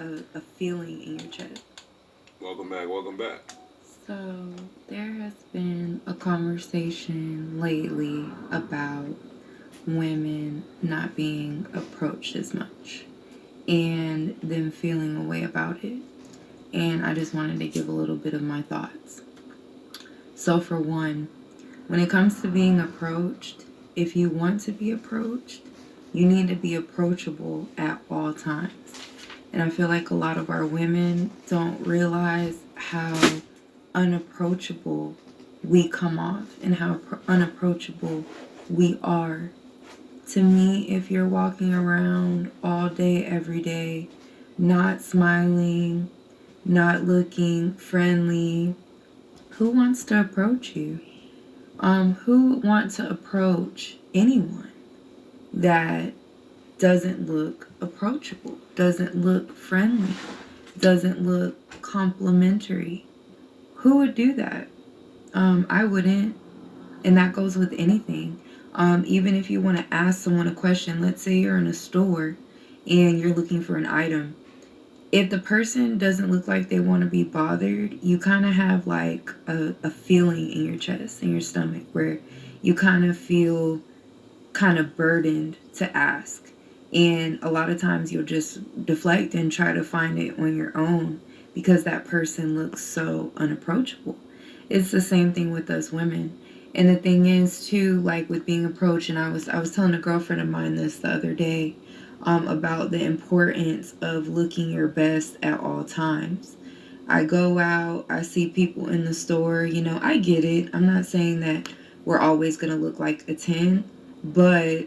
a feeling in your chest. Welcome back, welcome back. So, there has been a conversation lately about women not being approached as much and them feeling a way about it. And I just wanted to give a little bit of my thoughts. So, for one, when it comes to being approached, if you want to be approached, you need to be approachable at all times. And I feel like a lot of our women don't realize how unapproachable we come off and how unapproachable we are. To me, if you're walking around all day, every day, not smiling, not looking friendly, who wants to approach you? Who wants to approach anyone that doesn't look approachable, doesn't look friendly, doesn't look complimentary? Who would do that? I wouldn't. And that goes with anything. Even if you want to ask someone a question, let's say you're in a store and you're looking for an item. If the person doesn't look like they want to be bothered, you kind of have like a feeling in your chest, in your stomach, where you kind of feel kind of burdened to ask. And a lot of times you'll just deflect and try to find it on your own because that person looks so unapproachable. It's the same thing with us women. And the thing is too, like with being approached, and I was telling a girlfriend of mine this the other day, about the importance of looking your best at all times. I go out, I see people in the store, I get it. I'm not saying that we're always going to look like a 10, but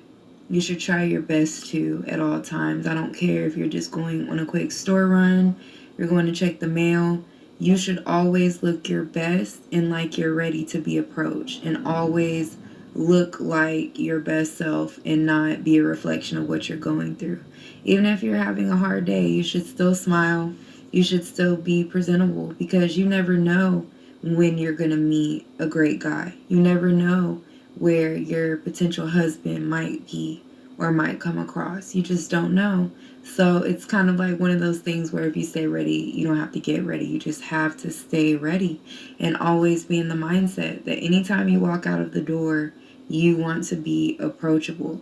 you should try your best to at all times. I don't care if you're just going on a quick store run, you're going to check the mail. You should always look your best and like you're ready to be approached, and always look like your best self and not be a reflection of what you're going through. Even if you're having a hard day, you should still smile. You should still be presentable, because you never know when you're going to meet a great guy. You never know where your potential husband might be or might come across. You just don't know. So it's kind of like one of those things where if you stay ready, you don't have to get ready. You just have to stay ready and always be in the mindset that anytime you walk out of the door, you want to be approachable,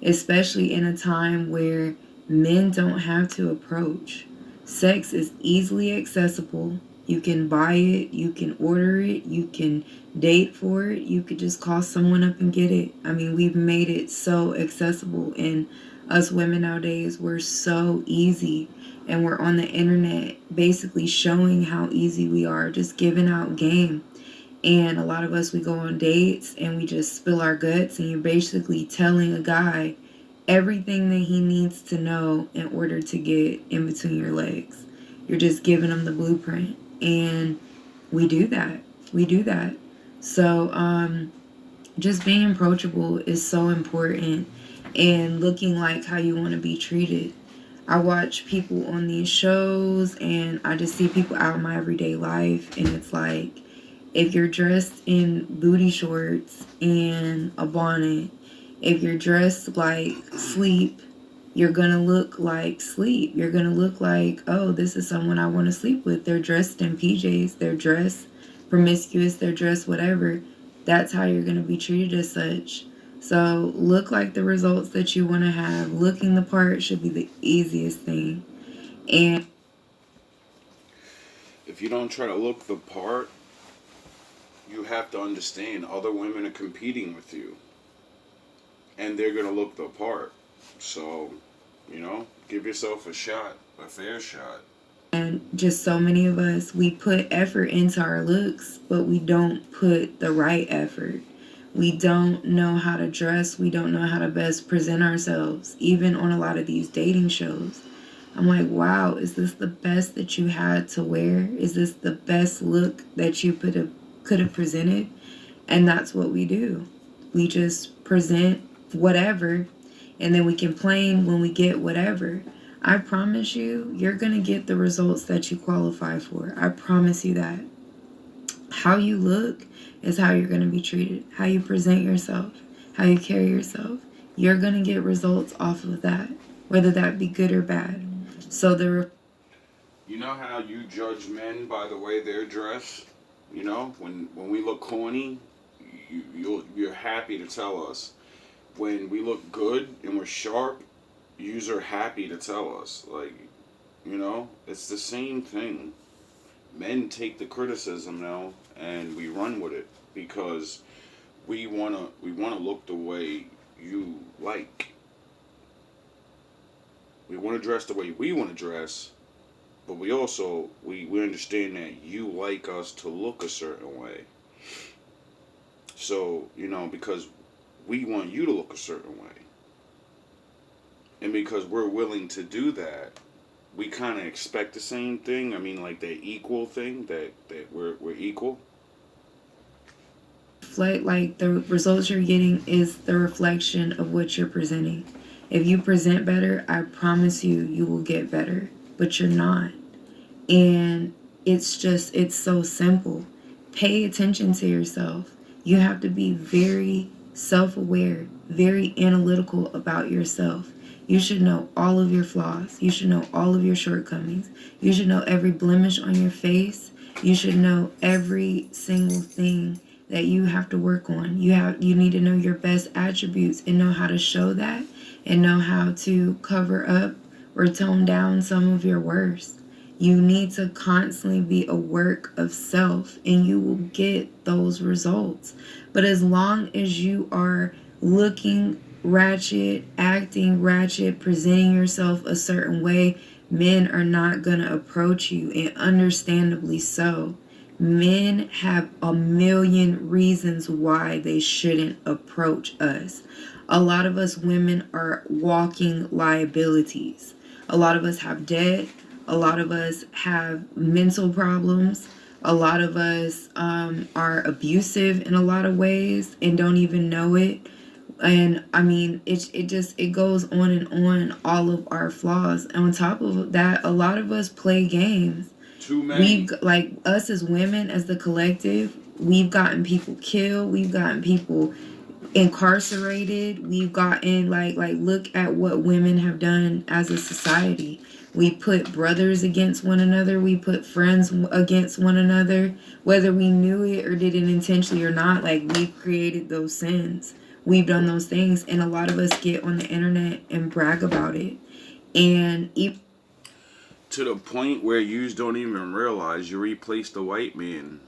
especially in a time where men don't have to approach. Sex is easily accessible. You can buy it, you can order it, you can date for it, you could just call someone up and get it. I mean, we've made it so accessible, and us women nowadays, we're so easy, and we're on the internet basically showing how easy we are, just giving out game. And a lot of us, we go on dates and we just spill our guts, and you're basically telling a guy everything that he needs to know in order to get in between your legs. You're just giving him the blueprint. And we do that. We do that. So just being approachable is so important, and looking like how you want to be treated. I watch people on these shows and I just see people out in my everyday life, and it's like, if you're dressed in booty shorts and a bonnet, if you're dressed like sleep, you're going to look like sleep. You're going to look like, oh, this is someone I want to sleep with. They're dressed in PJs. They're dressed promiscuous. They're dressed whatever. That's how you're going to be treated as such. So look like the results that you want to have. Looking the part should be the easiest thing. And If you don't try to look the part, you have to understand other women are competing with you, and they're going to look the part. So, give yourself a shot, a fair shot. And just so many of us, we put effort into our looks, but we don't put the right effort. We don't know how to dress. We don't know how to best present ourselves, even on a lot of these dating shows. I'm like, wow, is this the best that you had to wear? Is this the best look that you could have presented? And that's what we do. We just present whatever, and then we complain when we get whatever. I promise you, you're going to get the results that you qualify for. I promise you that. How you look is how you're going to be treated. How you present yourself, how you carry yourself. You're going to get results off of that, whether that be good or bad. So You know how you judge men by the way they're dressed? You know, when we look corny, you're happy to tell us. When we look good and we're sharp, you're happy to tell us. Like, you know, it's the same thing. Men take the criticism now and we run with it because we wanna look the way you like. We want to dress the way we want to dress, but we understand that you like us to look a certain way. So, you know, because we want you to look a certain way. And because we're willing to do that, we kind of expect the same thing. I mean, like that equal thing, that we're equal. Like the results you're getting is the reflection of what you're presenting. If you present better, I promise you will get better, but you're not. And it's so simple. Pay attention to yourself. You have to be very self-aware, very analytical about yourself. You should know all of your flaws. You should know all of your shortcomings. You should know every blemish on your face. You should know every single thing that you have to work on. You need to know your best attributes and know how to show that and know how to cover up or tone down some of your worst. You need to constantly be a work of self and you will get those results. But as long as you are looking ratchet, acting ratchet, presenting yourself a certain way, men are not going to approach you, and understandably so. Men have a million reasons why they shouldn't approach us. A lot of us women are walking liabilities. A lot of us have debt. A lot of us have mental problems. A lot of us are abusive in a lot of ways and don't even know it. And I mean, it goes on and on, all of our flaws. And on top of that, a lot of us play games. Too many. Like us as women, as the collective, we've gotten people killed. We've gotten people incarcerated. We've gotten like look at what women have done as a society. We put brothers against one another. We put friends against one another, whether we knew it or did it intentionally or not. Like, we've created those sins. We've done those things, and a lot of us get on the internet and brag about it. And To the point where you don't even realize you replaced the white man.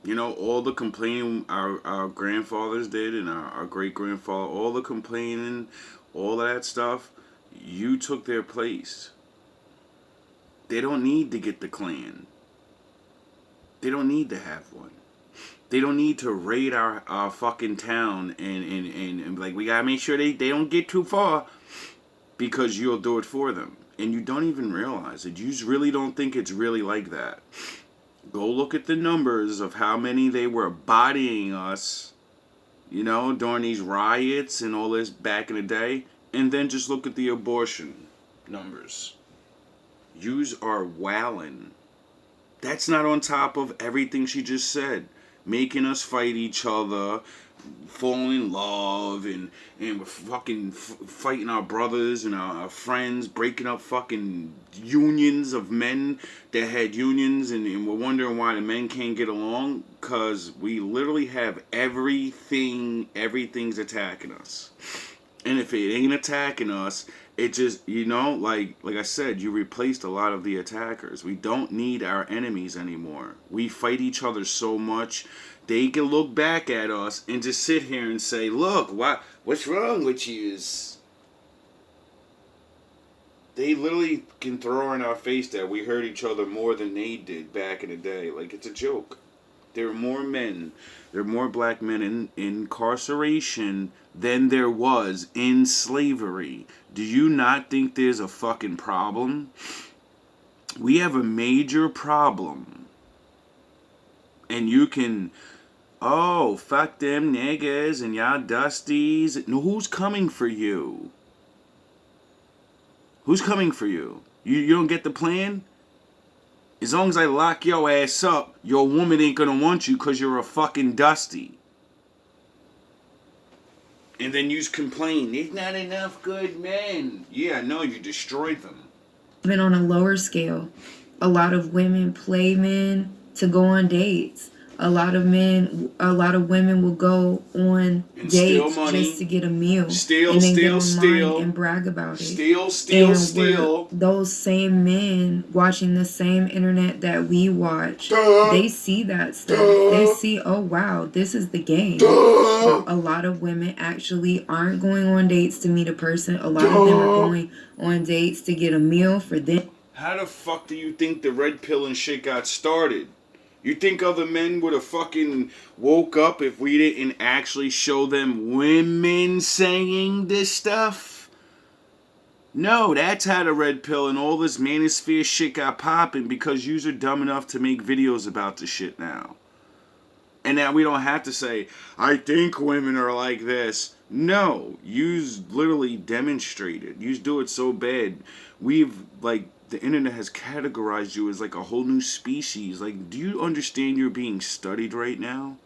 You know, all the complaining our grandfathers did and our great grandfather, all the complaining, all that stuff, you took their place. They don't need to get the Klan. They don't need to have one. They don't need to raid our fucking town and like, we gotta make sure they don't get too far because you'll do it for them. And you don't even realize it. You really don't think it's really like that. Go look at the numbers of how many they were bodying us, you know, during these riots and all this back in the day. And then just look at the abortion numbers. Yous are wowing. That's not on top of everything she just said. Making us fight each other, falling in love, and we're fucking fighting our brothers and our friends, breaking up fucking unions of men that had unions, and we're wondering why the men can't get along, because we literally have everything's attacking us. And if it ain't attacking us, it just, you know, like I said, you replaced a lot of the attackers. We don't need our enemies anymore. We fight each other so much, they can look back at us and just sit here and say, look, what's wrong with yous? They literally can throw in our face that we hurt each other more than they did back in the day. Like, it's a joke. There are more men, there are more black men in incarceration than there was in slavery. Do you not think there's a fucking problem? We have a major problem. And you can, oh, fuck them niggas and y'all dusties. No, who's coming for you? Who's coming for you? You don't get the plan? As long as I lock your ass up, your woman ain't gonna want you because you're a fucking dusty. And then you complain, there's not enough good men. Yeah, no, you destroyed them. Even on a lower scale, a lot of women play men to go on dates. A lot of women will go on and steal dates money, just to get a meal steal, and then get steal, online steal, and brag about it. steal. Those same men watching the same internet that we watch, they see that stuff. They see, oh wow, this is the game. But a lot of women actually aren't going on dates to meet a person. A lot of them are going on dates to get a meal for them. How the fuck do you think the red pill and shit got started? You think other men would have fucking woke up if we didn't actually show them women saying this stuff? No, that's how the red pill and all this manosphere shit got popping, because yous are dumb enough to make videos about the shit now. And now we don't have to say, I think women are like this. No, yous literally demonstrated. Yous do it so bad. The internet has categorized you as like a whole new species. Like, do you understand you're being studied right now?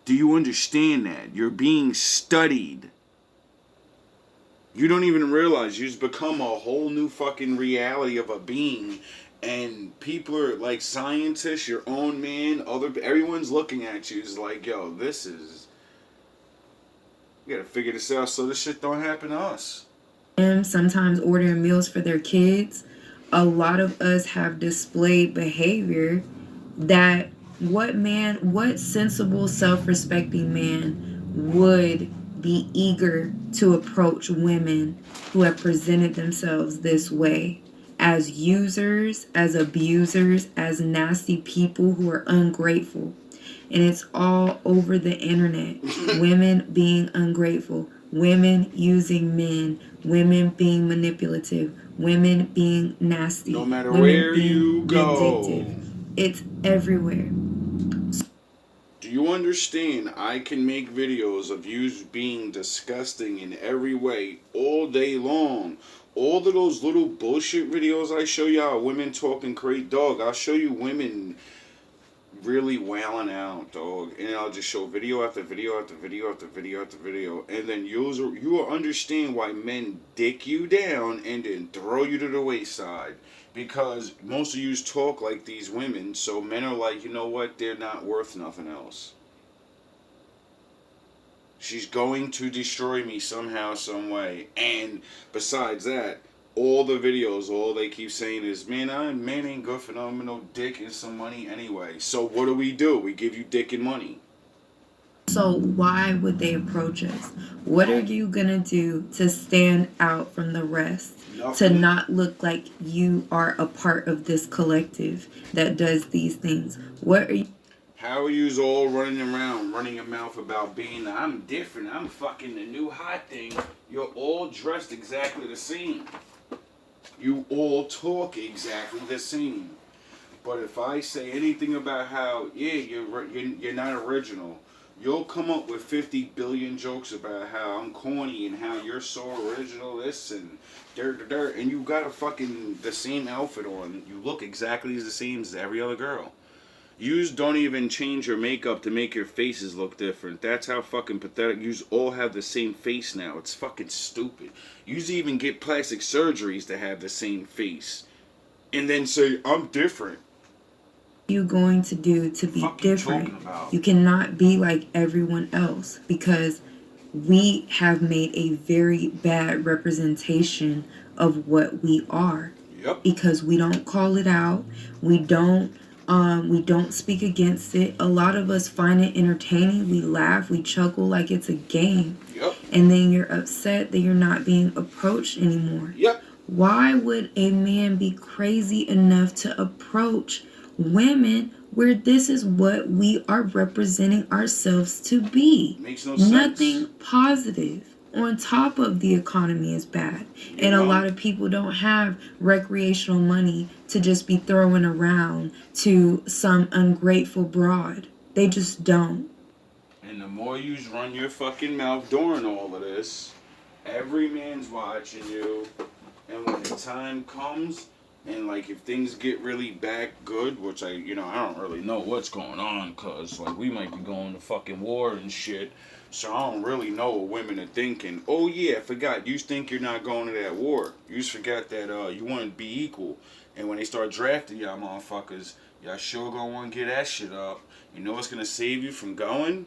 Do you understand that? You're being studied. You don't even realize you've become a whole new fucking reality of a being. And people are like scientists, your own man, everyone's looking at you. It's like, yo, we gotta figure this out so this shit don't happen to us. Sometimes ordering meals for their kids. A lot of us have displayed behavior that what sensible, self-respecting man would be eager to approach women who have presented themselves this way, as users, as abusers, as nasty people who are ungrateful. And it's all over the internet. Women being ungrateful, women using men, women being manipulative, women being nasty, no matter women where being you go, vindictive. It's everywhere. Do you understand? I can make videos of you being disgusting in every way all day long. All of those little bullshit videos I show y'all, women talking crazy, dog. I'll show you women really wailing out, dog, and I'll just show video after video after video after video after video, and then you will understand why men dick you down and then throw you to the wayside, because most of you talk like these women, so men are like, you know what, they're not worth nothing else. She's going to destroy me somehow, some way, and besides that, all the videos, all they keep saying is, man ain't good for no dick and some money anyway. So what do? We give you dick and money. So why would they approach us? What are you gonna do to stand out from the rest? Nothing. To not look like you are a part of this collective that does these things? What are you? How are yous all running around, running your mouth about being, I'm different, I'm fucking the new hot thing. You're all dressed exactly the same. You all talk exactly the same. But if I say anything about how, yeah, you're not original, you'll come up with 50 billion jokes about how I'm corny and how you're so original, this and dirt, and you got a fucking the same outfit on. You look exactly the same as every other girl. Yous don't even change your makeup to make your faces look different. That's how fucking pathetic. Yous all have the same face now. It's fucking stupid. Yous even get plastic surgeries to have the same face. And then say, I'm different. What are you going to do to be different? You cannot be like everyone else, because we have made a very bad representation of what we are. Yep. Because we don't call it out. We don't speak against it. A lot of us find it entertaining. We laugh, we chuckle like it's a game. Yep. And then you're upset that you're not being approached anymore. Yep. Why would a man be crazy enough to approach women where this is what we are representing ourselves to be? Makes no sense. Nothing positive. On top of the economy is bad. And a lot of people don't have recreational money to just be throwing around to some ungrateful broad. They just don't. And the more you run your fucking mouth during all of this, every man's watching you. And when the time comes, And like if things get really back good, which I don't really know what's going on, cause like we might be going to fucking war and shit. So I don't really know what women are thinking. Oh yeah, I forgot. You think you're not going to that war. You just forgot that you want to be equal. And when they start drafting y'all motherfuckers, y'all sure gonna want to get that shit up. You know what's gonna save you from going?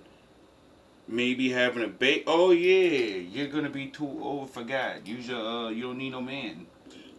Maybe having a baby. Oh yeah, you're gonna be too old for God. You don't need no man.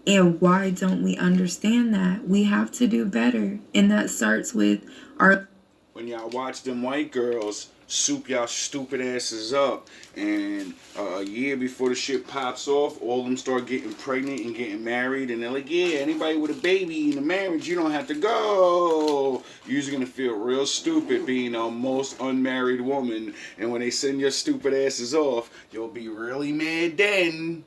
And why don't we understand that? We have to do better. And that starts with our. When y'all watch them white girls soup y'all stupid asses up, and a year before the shit pops off, all of them start getting pregnant and getting married, and they're like, yeah, anybody with a baby in a marriage, you don't have to go. You're just gonna feel real stupid being a most unmarried woman, and when they send your stupid asses off, you'll be really mad then.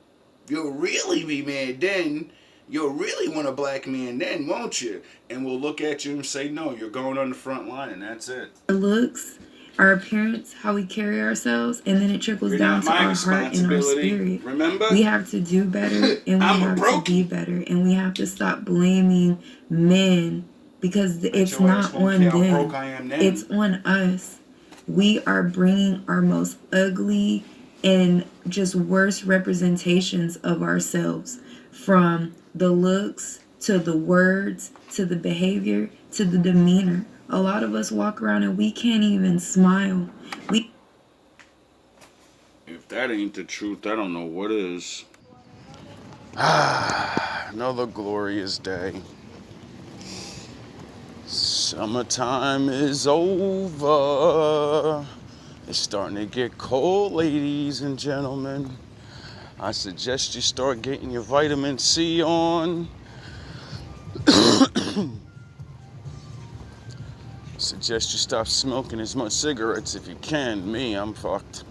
You'll really be mad then. You'll really want a black man then, won't you? And we'll look at you and say, no, you're going on the front line, and that's it. Looks, our appearance, how we carry ourselves, and then it trickles down to our heart and our spirit. Remember? We have to do better, and we have to be better, and we have to stop blaming men, because it's not on them. It's on us. We are bringing our most ugly and just worst representations of ourselves, from the looks to the words to the behavior to the demeanor. A lot of us walk around and we can't even smile. If that ain't the truth, I don't know what is. Another glorious day. Summertime is over. It's starting to get cold, ladies and gentlemen. I suggest you start getting your vitamin C on. Suggest you stop smoking as much cigarettes if you can. Me, I'm fucked.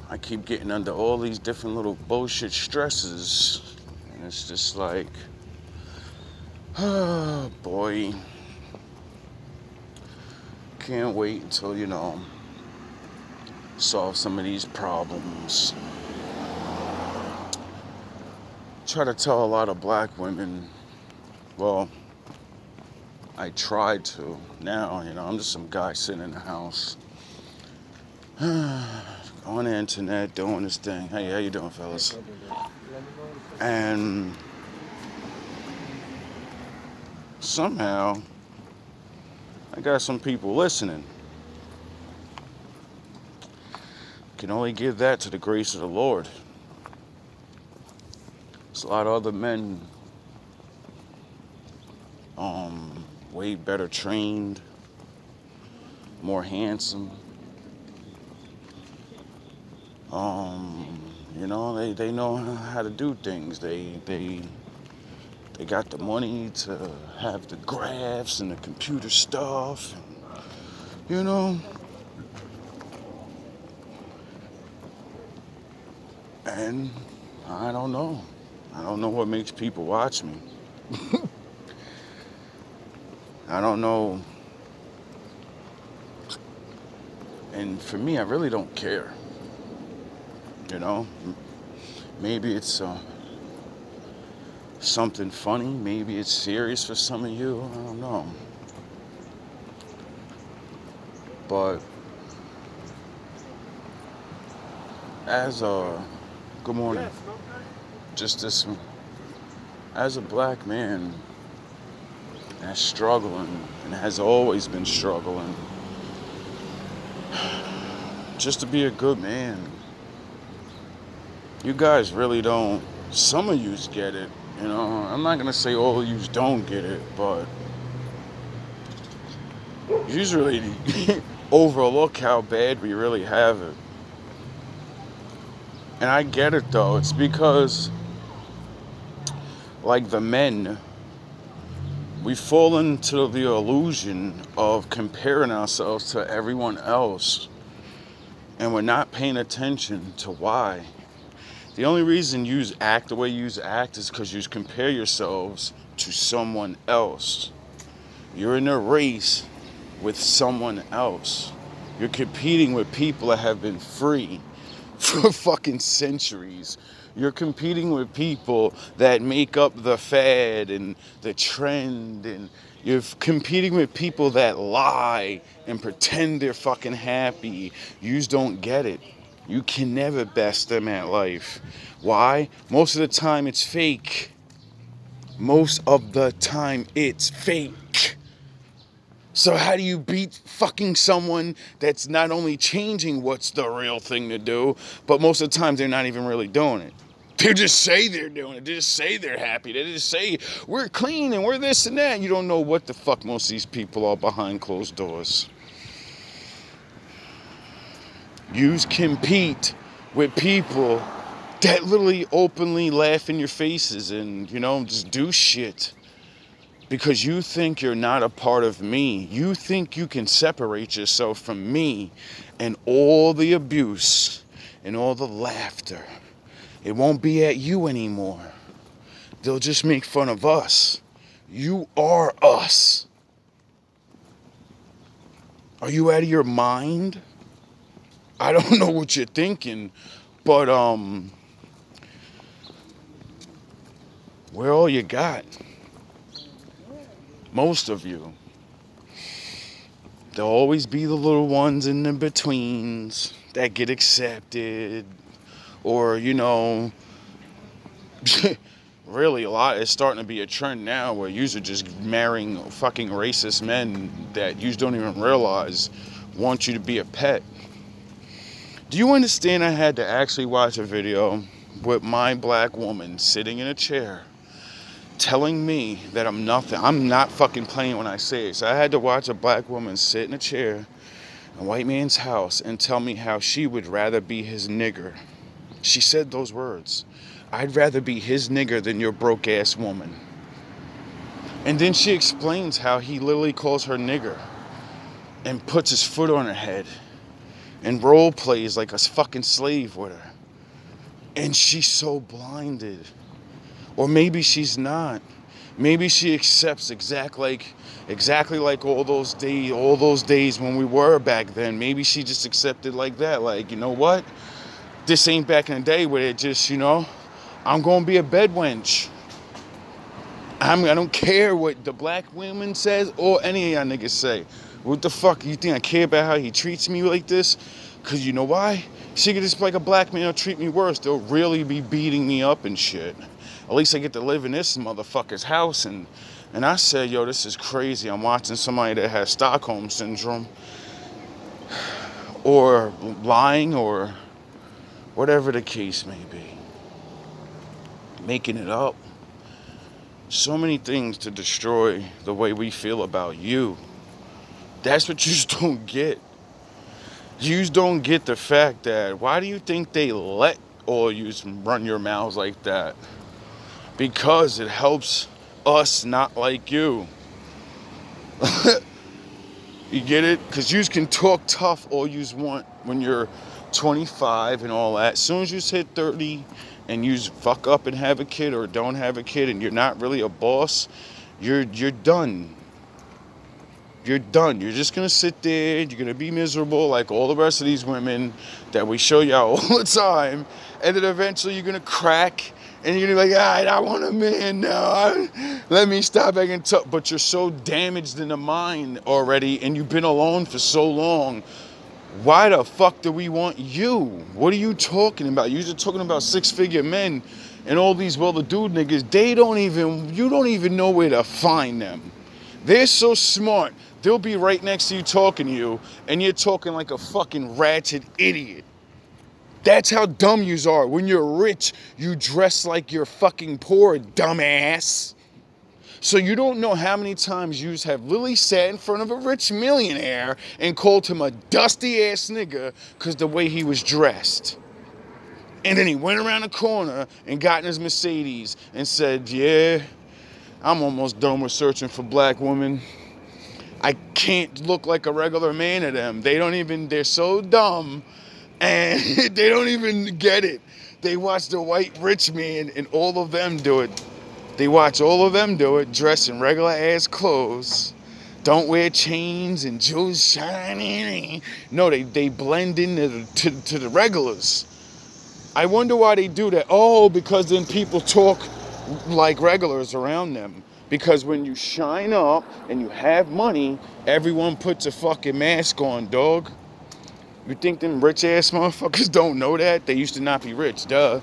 I keep getting under all these different little bullshit stresses. And it's just like, oh boy. Can't wait until, solve some of these problems. Try to tell a lot of black women, well, I tried to. Now, I'm just some guy sitting in the house. On the internet, doing this thing. Hey, how you doing, fellas? And somehow, I got some people listening. Can only give that to the grace of the Lord. There's a lot of other men, way better trained, more handsome. They know how to do things. They got the money to have the graphs and the computer stuff, And I don't know. I don't know what makes people watch me. I don't know. And for me, I really don't care. Maybe it's something funny. Maybe it's serious for some of you. I don't know. But good morning. Just this, as a black man that's struggling and has always been struggling, just to be a good man. You guys really don't. Some of yous get it, I'm not gonna say all of yous don't get it, but yous really overlook how bad we really have it. And I get it though. It's because, like the men, we fall into the illusion of comparing ourselves to everyone else, and we're not paying attention to why. The only reason you act the way you act is because you compare yourselves to someone else. You're in a race with someone else. You're competing with people that have been free for fucking centuries. You're competing with people that make up the fad and the trend, and you're competing with people that lie and pretend they're fucking happy. You just don't get it. You can never best them at life. Why? Most of the time it's fake. Most of the time it's fake. So how do you beat fucking someone that's not only changing what's the real thing to do, but most of the times they're not even really doing it. They just say they're doing it. They just say they're happy. They just say we're clean and we're this and that. You don't know what the fuck most of these people are behind closed doors. You compete with people that literally openly laugh in your faces and, just do shit. Because you think you're not a part of me. You think you can separate yourself from me and all the abuse and all the laughter. It won't be at you anymore. They'll just make fun of us. You are us. Are you out of your mind? I don't know what you're thinking, but we're all you got. Most of you. There'll always be the little ones in the betweens that get accepted. Or, really a lot. It's starting to be a trend now where yous are just marrying fucking racist men that yous don't even realize want you to be a pet. Do you understand I had to actually watch a video with my black woman sitting in a chair telling me that I'm nothing? I'm not fucking playing when I say it. So I had to watch a black woman sit in a chair in a white man's house and tell me how she would rather be his nigger. She said those words. I'd rather be his nigger than your broke ass woman. And then she explains how he literally calls her nigger and puts his foot on her head and role plays like a fucking slave with her. And she's so blinded. Or maybe she's not. Maybe she accepts exactly like all those days when we were back then. Maybe she just accepted like that. Like, you know what? This ain't back in the day where it just, I'm gonna be a bed wench. I don't care what the black woman says or any of y'all niggas say. What the fuck? You think I care about how he treats me like this? Cause you know why? She could just like a black man will treat me worse. They'll really be beating me up and shit. At least I get to live in this motherfucker's house. And I said, yo, this is crazy. I'm watching somebody that has Stockholm syndrome. Or lying or whatever the case may be. Making it up. So many things to destroy the way we feel about you. That's what you just don't get. You just don't get the fact that why do you think they let all you run your mouths like that? Because it helps us not like you. You get it? Because you can talk tough all you want when you're 25 and all that. As soon as you hit 30 and you fuck up and have a kid or don't have a kid and you're not really a boss, you're done. You're done. You're just going to sit there. You're going to be miserable like all the rest of these women that we show y'all all the time. And then eventually you're going to crack and you're going to be like, all right, I want a man now. Let me stop acting tough. But you're so damaged in the mind already and you've been alone for so long. Why the fuck do we want you? What are you talking about? You're just talking about six-figure men and all these well-to-do niggas. You don't even know where to find them. They're so smart. They'll be right next to you talking to you, and you're talking like a fucking ratchet idiot. That's how dumb yous are. When you're rich, you dress like you're fucking poor, dumbass. So you don't know how many times yous have literally sat in front of a rich millionaire and called him a dusty-ass nigga because the way he was dressed. And then he went around the corner and got in his Mercedes and said, yeah, I'm almost done with searching for black women. I can't look like a regular man to them. They're so dumb and they don't even get it. They watch the white rich man and all of them do it. They watch all of them do it, dress in regular ass clothes. Don't wear chains and jewels shining. No, they blend into to the regulars. I wonder why they do that. Oh, because then people talk like regulars around them. Because when you shine up and you have money, everyone puts a fucking mask on, dog. You think them rich ass motherfuckers don't know that? They used to not be rich, duh.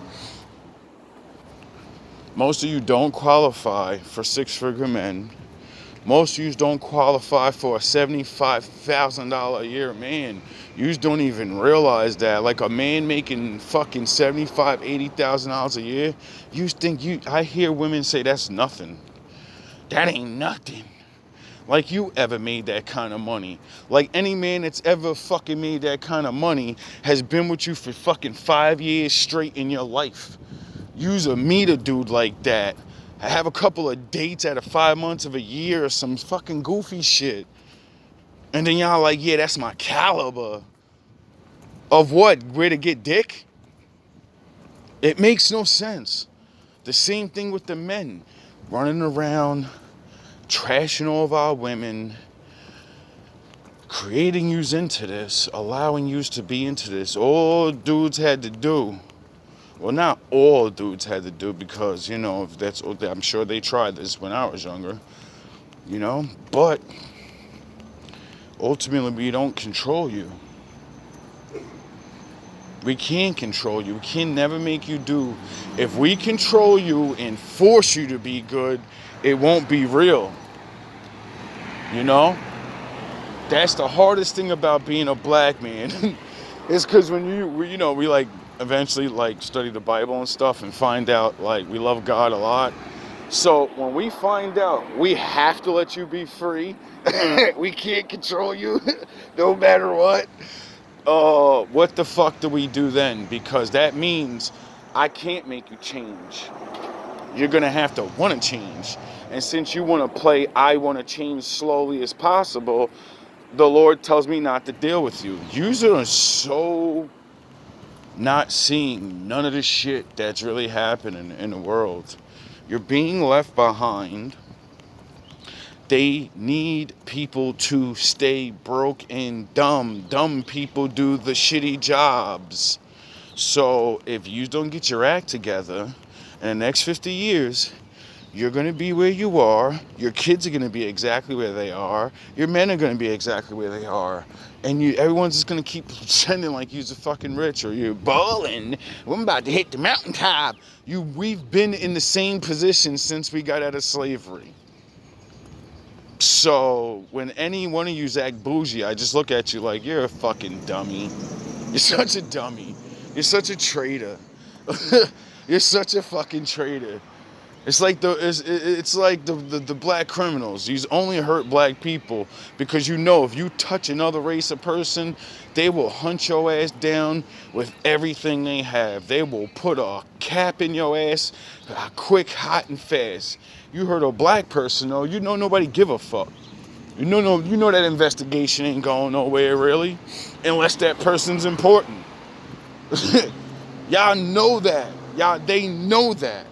Most of you don't qualify for six-figure men. Most of you don't qualify for a $75,000 a year man. You don't even realize that. Like a man making fucking $75,000, $80,000 a year, you think I hear women say that's nothing. That ain't nothing. Like you ever made that kind of money. Like any man that's ever fucking made that kind of money has been with you for fucking 5 years straight in your life. Use a meet a dude like that. I have a couple of dates out of 5 months of a year or some fucking goofy shit. And then y'all like, yeah, that's my caliber. Of what? Where to get dick? It makes no sense. The same thing with the men. Running around, trashing all of our women, creating yous into this, allowing yous to be into this. All dudes had to do. Well, not all dudes had to do because, you know, I'm sure they tried this when I was younger, you know, but ultimately we don't control you. We can't control you. We can never make you do. If we control you and force you to be good, it won't be real. You know? That's the hardest thing about being a black man. It's because when we like eventually like study the Bible and stuff and find out like we love God a lot. So when we find out we have to let you be free, we can't control you no matter what. What the fuck do we do then? Because that means I can't make you change. You're gonna have to want to change. And since you want to play I want to change slowly as possible, the Lord tells me not to deal with you. You are so not seeing none of the shit that's really happening in the world. You're being left behind. They need people to stay broke and dumb. Dumb people do the shitty jobs. So if you don't get your act together in the next 50 years, you're going to be where you are. Your kids are going to be exactly where they are. Your men are going to be exactly where they are. And everyone's just going to keep pretending like you're fucking rich or you're balling. I'm about to hit the mountaintop. We've been in the same position since we got out of slavery. So when any one of you act bougie, I just look at you like you're a fucking dummy. You're such a dummy. You're such a traitor. You're such a fucking traitor. It's like the black criminals. You only hurt black people because you know if you touch another race of person, they will hunt your ass down with everything they have. They will put a cap in your ass quick, hot, and fast. You hurt a black person, though, you know nobody give a fuck. You know that investigation ain't going nowhere, really, unless that person's important. Y'all know that. They know that.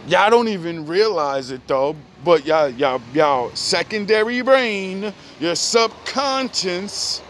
Y'all don't even realize it though, but y'all secondary brain, your subconscious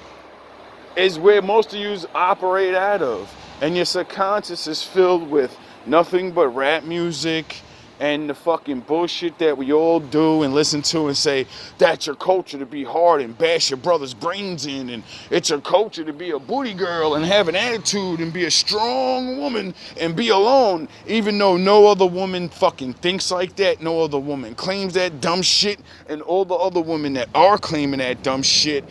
is where most of yous operate out of. And your subconscious is filled with nothing but rap music and the fucking bullshit that we all do and listen to and say, that's your culture to be hard and bash your brother's brains in, and it's your culture to be a booty girl and have an attitude and be a strong woman and be alone, even though no other woman fucking thinks like that, no other woman claims that dumb shit, and all the other women that are claiming that dumb shit,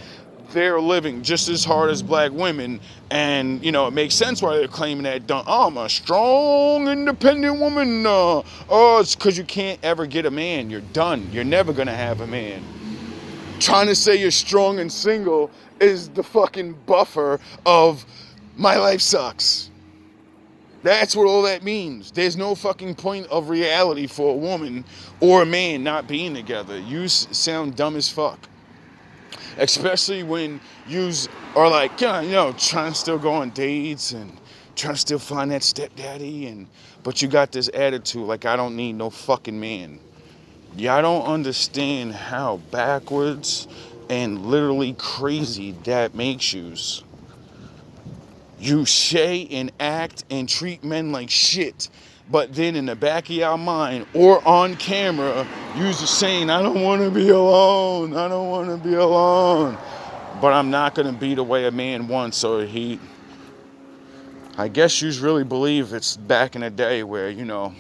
they're living just as hard as black women, and you know it makes sense why they're claiming that. I'm a strong, independent woman. It's because you can't ever get a man. You're done. You're never gonna have a man. Trying to say you're strong and single is the fucking buffer of my life sucks. That's what all that means. There's no fucking point of reality for a woman or a man not being together. You sound dumb as fuck. Especially when you are like, trying to still go on dates and trying to still find that stepdaddy, but you got this attitude like, I don't need no fucking man. Y'all don't understand how backwards and literally crazy that makes you. You say and act and treat men like shit. But then in the back of your mind or on camera, you're just saying, I don't want to be alone. I don't want to be alone. But I'm not going to be the way a man wants. So I guess you really believe it's back in the day where, you know,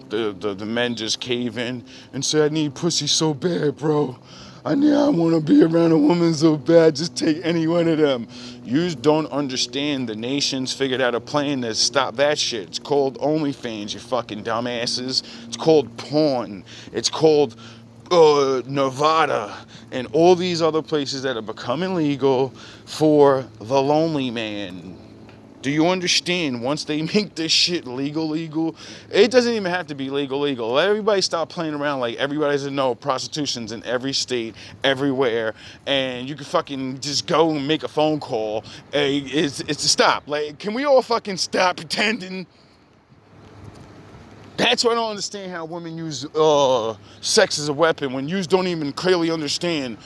the men just cave in and say, I need pussy so bad, bro. I want to be around a woman so bad. Just take any one of them. You don't understand the nations figured out a plan to stop that shit. It's called OnlyFans, you fucking dumbasses. It's called porn. It's called Nevada and all these other places that are becoming legal for the lonely man. Do you understand? Once they make this shit legal, it doesn't even have to be legal. Let everybody stop playing around like everybody doesn't know prostitution's in every state, everywhere, and you can fucking just go and make a phone call. It's a stop. Like, can we all fucking stop pretending? That's why I don't understand how women use sex as a weapon when you don't even clearly understand.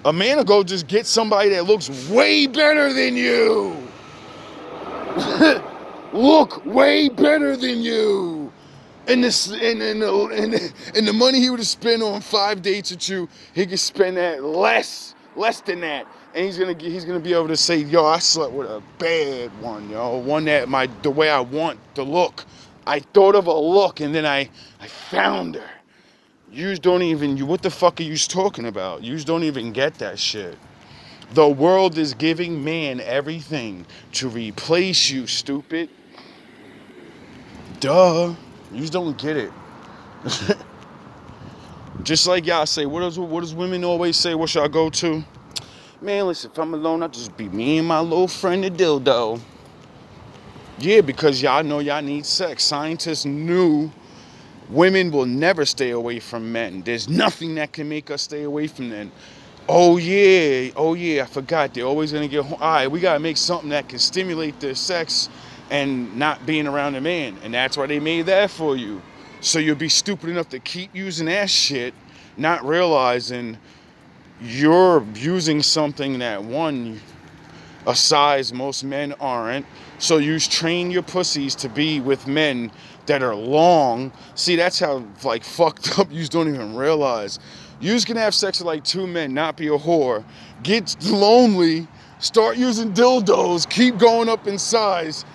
A man will go just get somebody that looks way better than you. Look way better than you, and the money he would have spent on 5 dates with you, he could spend that less than that, and he's gonna be able to say, yo, I slept with a bad one, yo, one that the way I want the look. I thought of a look, and then I found her. Yous don't even, what the fuck are you talking about? Yous don't even get that shit. The world is giving man everything to replace you, stupid. Duh. You just don't get it. Just like y'all say, what does women always say? What should I go to? Man, listen, if I'm alone, I'll just be me and my little friend, the dildo. Yeah, because y'all know y'all need sex. Scientists knew women will never stay away from men. There's nothing that can make us stay away from them. Oh yeah, I forgot. They're always gonna get all right, we gotta make something that can stimulate their sex and not being around a man. And that's why they made that for you. So you'll be stupid enough to keep using that shit, not realizing you're using something that a size most men aren't. So you train your pussies to be with men that are long. See, that's how like fucked up you don't even realize. You're gonna have sex with like 2 men, not be a whore, get lonely, start using dildos, keep going up in size,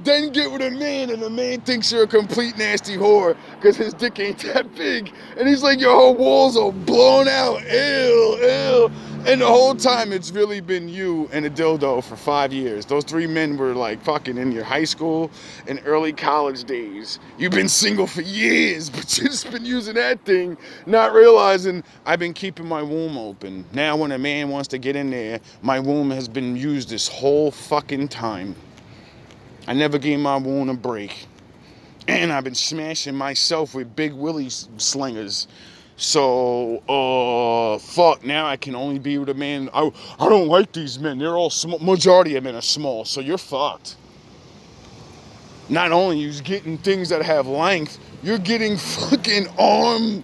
then get with a man, and the man thinks you're a complete nasty whore because his dick ain't that big, and he's like, your whole walls are blown out, ew. And the whole time it's really been you and a dildo for 5 years. Those 3 men were like fucking in your high school and early college days. You've been single for years, but you just been using that thing, not realizing I've been keeping my womb open. Now when a man wants to get in there, my womb has been used this whole fucking time. I never gave my womb a break. And I've been smashing myself with big willy slingers. So, fuck, now I can only be with a man. I don't like these men. They're all small. Majority of men are small, so you're fucked. Not only are you getting things that have length, you're getting fucking arm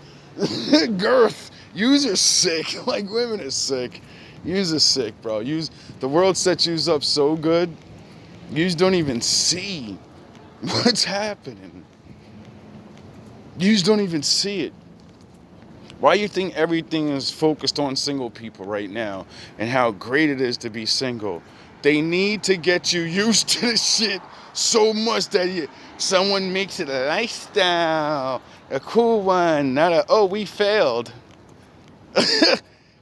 girth. Yous are sick. Like, women are sick. Yous are sick, bro. The world sets yous up so good, yous don't even see what's happening. Yous don't even see it. Why do you think everything is focused on single people right now and how great it is to be single? They need to get you used to this shit so much that someone makes it a lifestyle, a cool one, not we failed.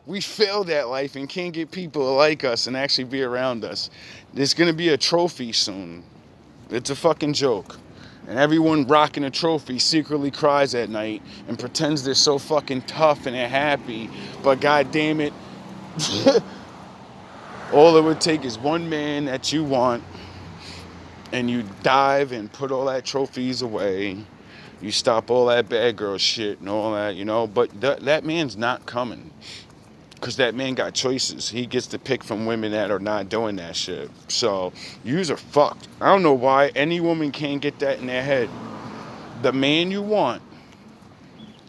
We failed at life and can't get people like us and actually be around us. There's going to be a trophy soon. It's a fucking joke. And everyone rocking a trophy secretly cries at night and pretends they're so fucking tough and they're happy. But god damn it, all it would take is one man that you want, and you dive and put all that trophies away. You stop all that bad girl shit and all that, but that man's not coming. Because that man got choices. He gets to pick from women that are not doing that shit. So, yous are fucked. I don't know why any woman can't get that in their head. The man you want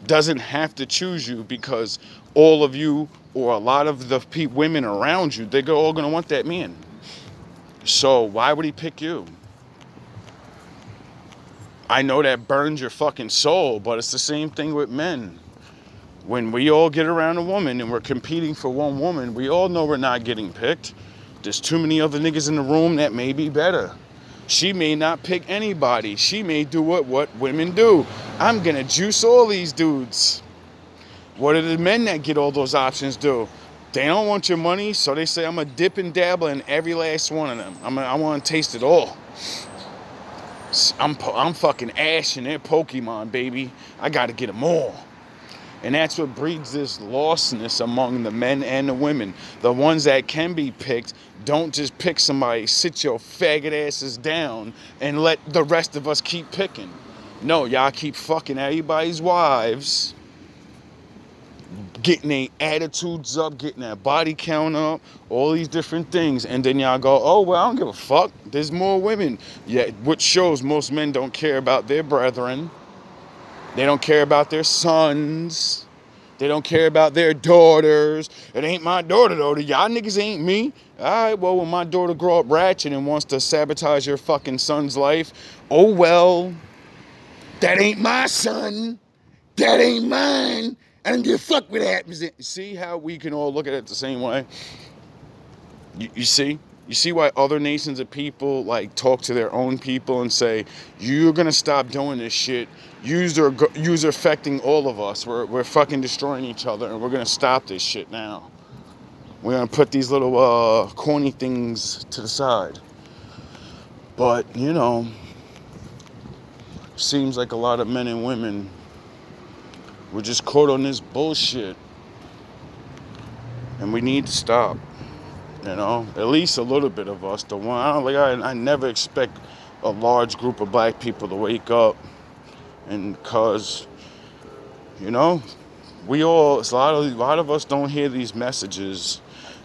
doesn't have to choose you because all of you or a lot of the women around you, they're all going to want that man. So why would he pick you? I know that burns your fucking soul, but it's the same thing with men. When we all get around a woman and we're competing for one woman, we all know we're not getting picked. There's too many other niggas in the room that may be better. She may not pick anybody. She may do what women do. I'm gonna juice all these dudes. What do the men that get all those options do? They don't want your money, so they say, I'm gonna dip and dabble in every last one of them. I want to taste it all. I'm fucking Ash in their Pokemon, baby. I gotta get them all. And that's what breeds this lostness among the men and the women. The ones that can be picked, don't just pick somebody, sit your faggot asses down and let the rest of us keep picking. No, y'all keep fucking everybody's wives, getting their attitudes up, getting that body count up, all these different things. And then y'all go, oh, well, I don't give a fuck. There's more women. Yeah, which shows most men don't care about their brethren. They don't care about their sons. They don't care about their daughters. It ain't my daughter, though. Y'all niggas ain't me. All right, well, when my daughter grow up ratchet and wants to sabotage your fucking son's life, oh, well, that ain't my son. That ain't mine. I don't give a fuck what happens. See how we can all look at it the same way? You see? You see why other nations of people like talk to their own people and say, you're going to stop doing this shit. You're affecting all of us. We're fucking destroying each other, and we're going to stop this shit now. We're going to put these little corny things to the side. But, you know, seems like a lot of men and women were just caught on this bullshit. And we need to stop. You know, at least a little bit of us. I never expect a large group of black people to wake up, and cause, you know, a lot of us don't hear these messages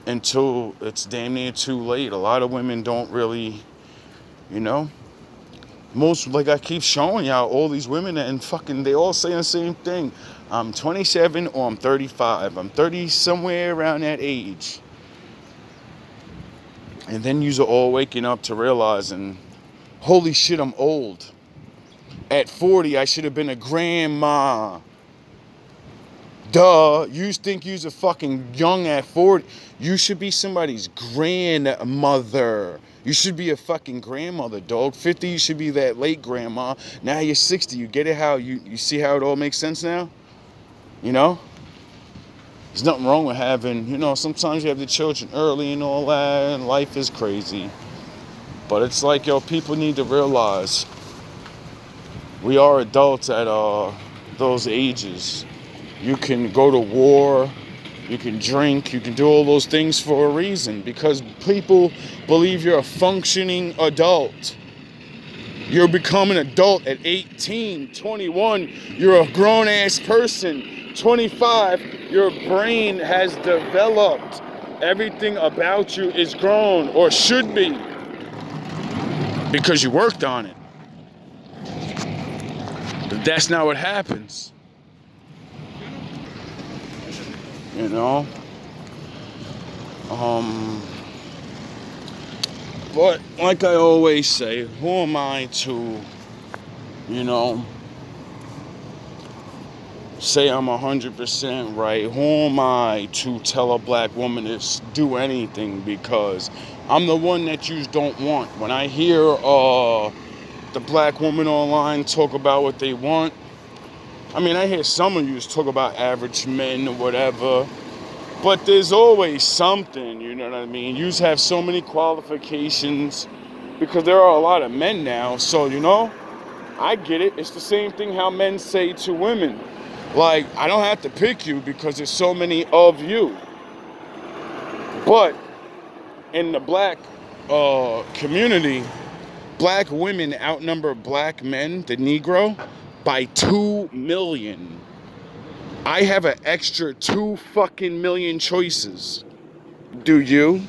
until it's damn near too late. A lot of women don't really, you know. Like I keep showing y'all, all these women, and fucking they all say the same thing. I'm 27 or I'm 35. I'm 30, somewhere around that age. And then you're all waking up to realizing, holy shit, I'm old. At 40, I should have been a grandma. Duh, you think you're a fucking young at 40. You should be somebody's grandmother. You should be a fucking grandmother, dog. 50, you should be that late grandma. Now you're 60. You get it how you see how it all makes sense now? You know? There's nothing wrong with having, you know, sometimes you have the children early and all that, and life is crazy. But it's like, yo, people need to realize we are adults at those ages. You can go to war, you can drink, you can do all those things for a reason, because people believe you're a functioning adult. You're becoming an adult at 18, 21, you're a grown-ass person. 25, your brain has developed. Everything about you is grown, or should be, because you worked on it. But that's not what happens. You know? But like I always say, who am I to, you know, say I'm 100% right? Who am I to tell a black woman to do anything? Because I'm the one that you don't want. When I hear the black woman online talk about what they want, I mean, I hear some of you talk about average men or whatever, but there's always something, you know what I mean? You have so many qualifications, because there are a lot of men now, so, you know, I get it. It's the same thing how men say to women. Like, I don't have to pick you because there's so many of you. But in the black community, black women outnumber black men, the Negro, by 2 million. I have an extra 2 fucking million choices. Do you?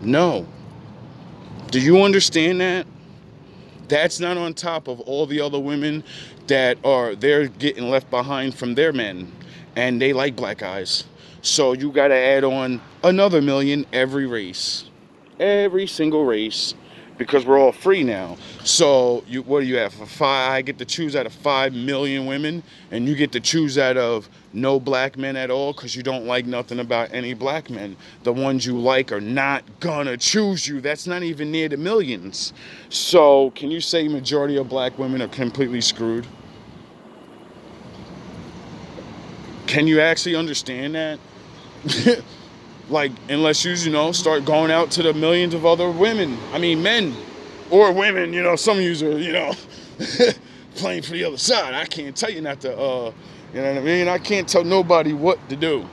No. Do you understand that? That's not on top of all the other women that they're getting left behind from their men, and they like black guys. So you gotta add on another million every race. every single race because we're all free now. So what do you have? I get to choose out of 5 million women, and you get to choose out of no black men at all because you don't like nothing about any black men. The ones you like are not gonna choose you. That's not even near the millions. So can you say majority of black women are completely screwed? Can you actually understand that? Like, unless you know, start going out to the millions of other women. I mean, men or women, you know, some of you are, you know, playing for the other side. I can't tell you not to, you know what I mean? I can't tell nobody what to do.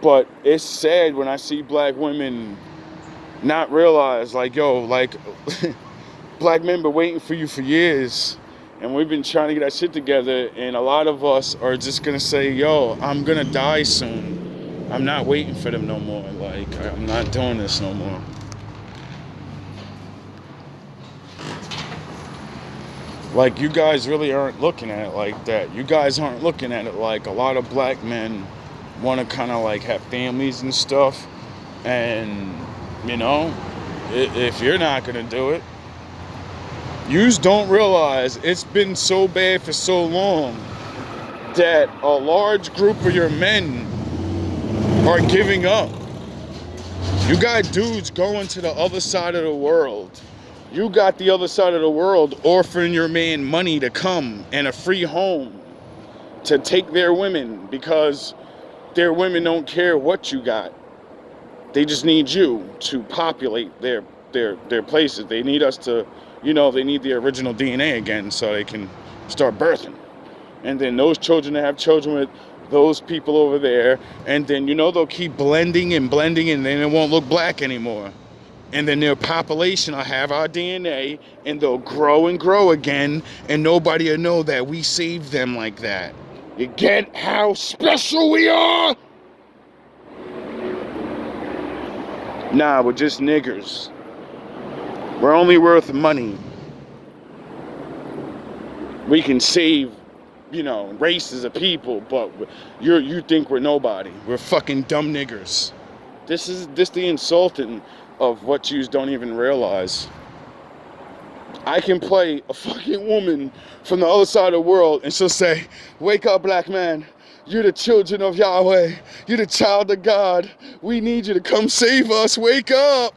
But it's sad when I see black women not realize, like, yo, like, black men been waiting for you for years. And we've been trying to get that shit together. And a lot of us are just going to say, yo, I'm going to die soon. I'm not waiting for them no more. Like, I'm not doing this no more. Like, you guys really aren't looking at it like that. You guys aren't looking at it like a lot of black men want to kind of like have families and stuff. And, you know, if you're not going to do it, you don't realize it's been so bad for so long that a large group of your men are giving up. You got dudes going to the other side of the world. You got the other side of the world offering your man money to come and a free home to take their women because their women don't care what you got. They just need you to populate their places. They need us to, you know, they need the original DNA again so they can start birthing. And then those children have children with those people over there, and then, you know, they'll keep blending and blending, and then it won't look black anymore. And then their population will have our DNA, and they'll grow and grow again, and nobody will know that we saved them like that. You get how special we are? Nah, we're just niggers. We're only worth money. We can save, you know, races of people, but you think we're nobody. We're fucking dumb niggers. This the insulting of what you don't even realize. I can play a fucking woman from the other side of the world, and she'll say, "Wake up, black man. You're the children of Yahweh. You're the child of God. We need you to come save us. Wake up."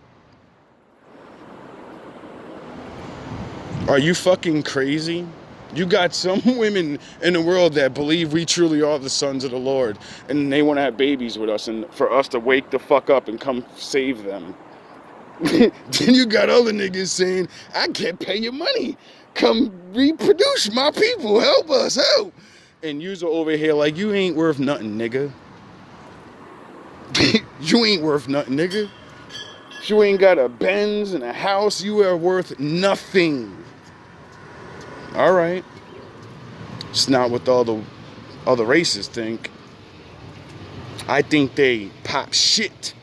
Are you fucking crazy? You got some women in the world that believe we truly are the sons of the Lord, and they want to have babies with us, and for us to wake the fuck up and come save them. Then you got other niggas saying, "I can't pay your money. Come reproduce my people. Help us, help." And you're over here like, you ain't worth nothing, nigga. You ain't worth nothing, nigga. If you ain't got a Benz and a house, you are worth nothing. All right. It's not what all the other races think. I think they pop shit.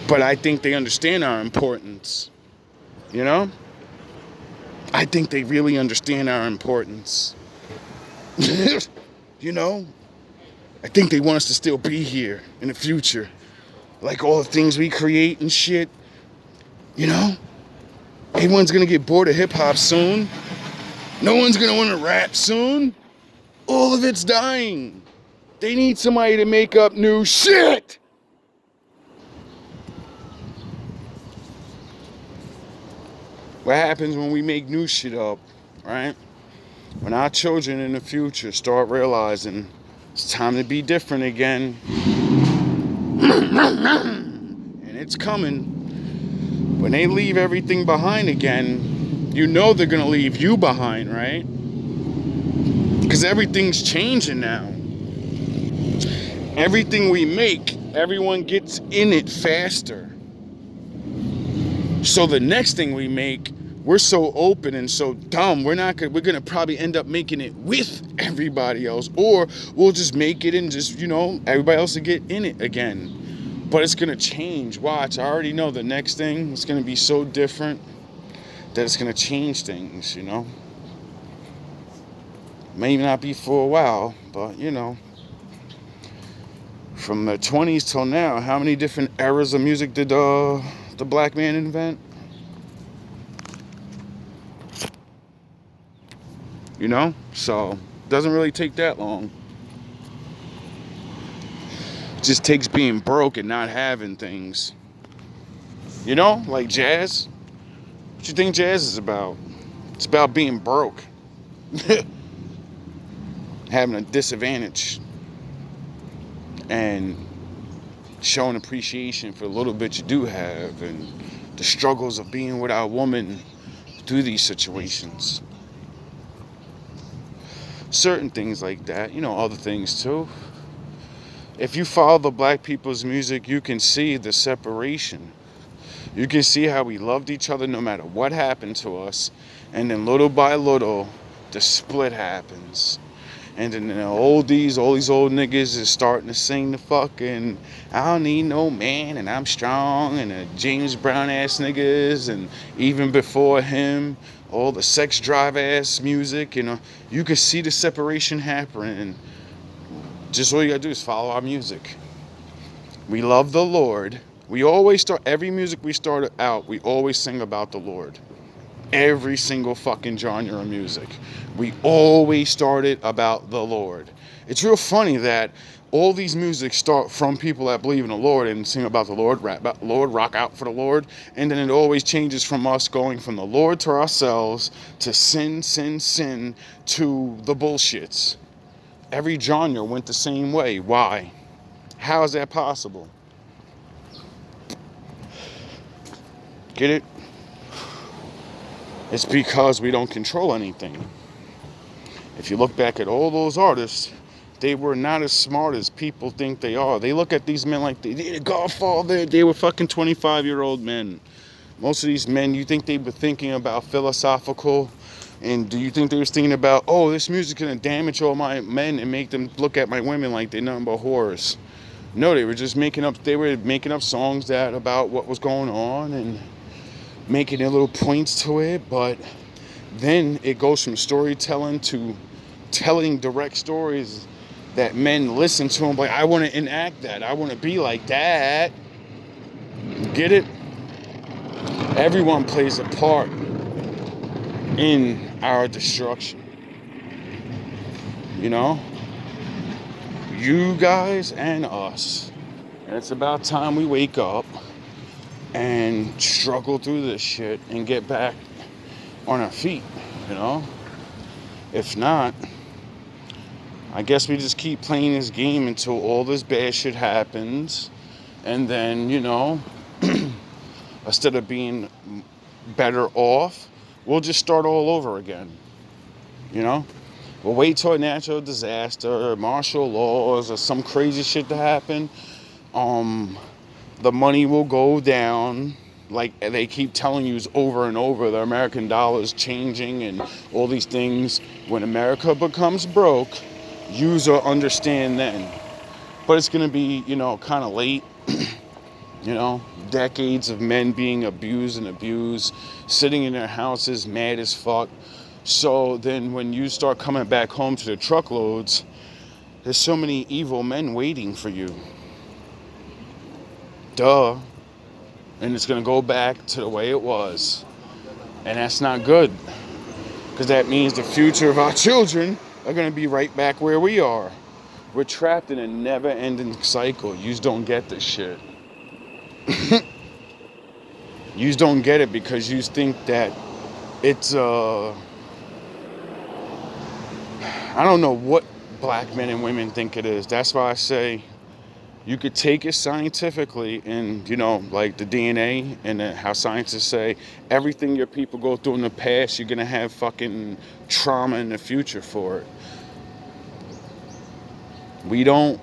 But I think they understand our importance. You know? I think they really understand our importance. You know? I think they want us to still be here in the future. Like all the things we create and shit. You know? Everyone's gonna get bored of hip-hop soon. No one's gonna want to rap soon. All of it's dying. They need somebody to make up new shit. What happens when we make new shit up, right? When our children in the future start realizing it's time to be different again. And it's coming. When they leave everything behind again, you know they're going to leave you behind, right? Because everything's changing now. Everything we make, everyone gets in it faster. So the next thing we make, we're so open and so dumb, we're gonna probably end up making it with everybody else, or we'll just make it and just, you know, everybody else will get in it again. But it's gonna change. Watch, I already know the next thing is gonna be so different that it's gonna change things, you know. May not be for a while, but you know. From the 20s till now, how many different eras of music did the the black man invent? You know? So, doesn't really take that long. It just takes being broke and not having things. You know? Like jazz. What you think jazz is about? It's about being broke. Having a disadvantage. And showing appreciation for the little bit you do have. And the struggles of being without a woman through these situations. Certain things like that. You know, other things too. If you follow the black people's music, you can see the separation. You can see how we loved each other no matter what happened to us. And then little by little, the split happens. And then all these old niggas is starting to sing the fucking I don't need no man and I'm strong and the James Brown ass niggas, and even before him, all the sex drive ass music, you know, you can see the separation happening. And just all you gotta do is follow our music. We love the Lord. We always start every music we start out, we always sing about the Lord. Every single fucking genre of music. We always started about the Lord. It's real funny that all these music start from people that believe in the Lord and sing about the Lord, rap about the Lord, rock out for the Lord, and then it always changes from us going from the Lord to ourselves to sin to the bullshits. Every genre went the same way. Why? How is that possible? Get it? It's because we don't control anything. If you look back at all those artists, they were not as smart as people think they are. They look at these men like the Godfather. They were fucking 25-year-old men. Most of these men, you think they were thinking about philosophical, and do you think they were thinking about, oh, this music is gonna damage all my men and make them look at my women like they're nothing but whores? No, they were just making up songs that about what was going on and making their little points to it. But then it goes from storytelling to telling direct stories that men listen to them like, I want to enact that, I want to be like that. Get it? Everyone plays a part in our destruction, you know, you guys and us. And it's about time we wake up and struggle through this shit and get back on our feet, you know? If not, I guess we just keep playing this game until all this bad shit happens, and then, you know, instead of being better off, we'll just start all over again, you know? We'll wait till a natural disaster, martial laws, or some crazy shit to happen. The money will go down, like they keep telling you over and over, the American dollar is changing and all these things. When America becomes broke, you'll understand then. But it's going to be, you know, kind of late. You know, decades of men being abused, sitting in their houses mad as fuck. So then when you start coming back home to the truckloads, there's so many evil men waiting for you. Duh. And it's going to go back to the way it was. And that's not good. Because that means the future of our children are going to be right back where we are. We're trapped in a never-ending cycle. You just don't get this shit. You just don't get it because you think that it's, I don't know what black men and women think it is. That's why I say you could take it scientifically and, you know, like the DNA and how scientists say everything your people go through in the past, you're going to have fucking trauma in the future for it. We don't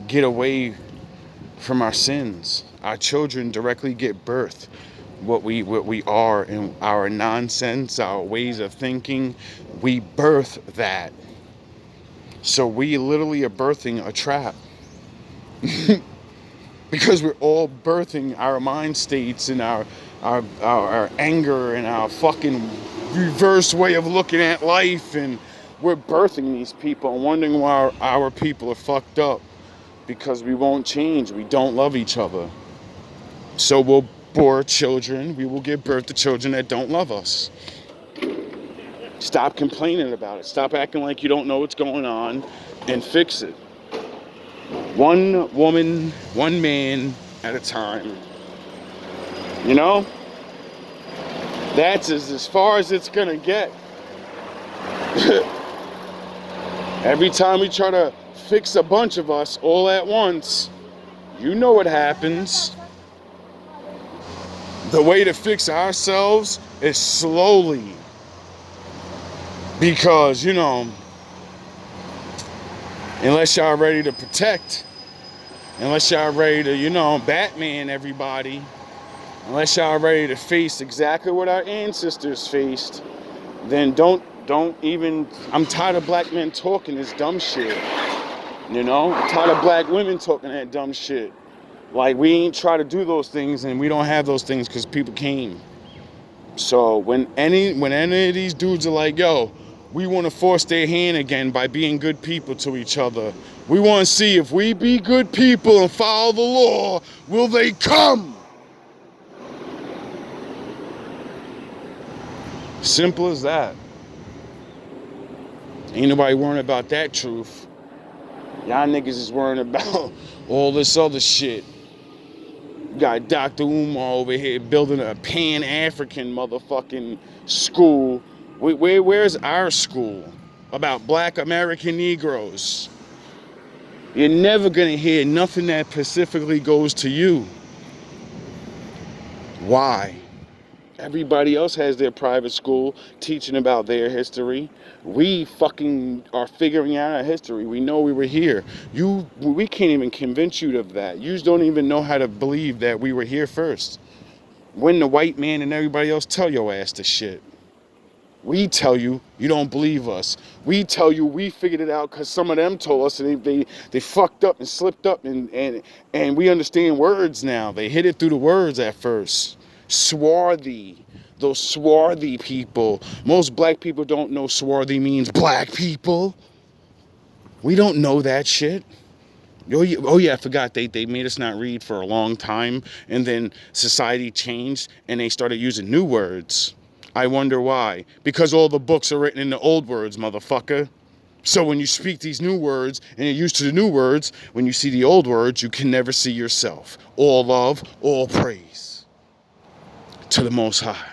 get away from our sins. Our children directly get birthed. What we are and our nonsense, our ways of thinking, we birth that. So we literally are birthing a trap. Because we're all birthing our mind states and our anger and our fucking reverse way of looking at life, and we're birthing these people and wondering why our people are fucked up because we won't change. We don't love each other. So we'll spore children. We will give birth to children that don't love us. Stop complaining about it. Stop acting like you don't know what's going on and fix it. One woman, one man at a time. You know? That's as far as it's gonna get. Every time we try to fix a bunch of us all at once, you know what happens. The way to fix ourselves is slowly. Because, you know, unless y'all ready to protect, unless y'all ready to, you know, Batman everybody, unless y'all ready to face exactly what our ancestors faced, then don't even, I'm tired of black men talking this dumb shit. You know, I'm tired of black women talking that dumb shit. Like, we ain't try to do those things, and we don't have those things because people came. So when any of these dudes are like, yo, we want to force their hand again by being good people to each other. We want to see if we be good people and follow the law, will they come? Simple as that. Ain't nobody worrying about that truth. Y'all niggas is worrying about all this other shit. You got Dr. Umar over here building a Pan-African motherfucking school. Where's our school about black American Negroes? You're never gonna hear nothing that specifically goes to you. Why? Everybody else has their private school teaching about their history. We fucking are figuring out our history. We know we were here. We can't even convince you of that. You just don't even know how to believe that we were here first. When the white man and everybody else tell your ass this shit. We tell you, you don't believe us. We tell you we figured it out because some of them told us and they fucked up and slipped up and we understand words now. They hit it through the words at first. Swarthy. Those swarthy people. Most black people don't know swarthy means black people. We don't know that shit. Oh yeah, I forgot. They made us not read for a long time, and then society changed and they started using new words. I wonder why. Because all the books are written in the old words, motherfucker. So when you speak these new words and you're used to the new words, when you see the old words, you can never see yourself. All love, all praise to the Most High.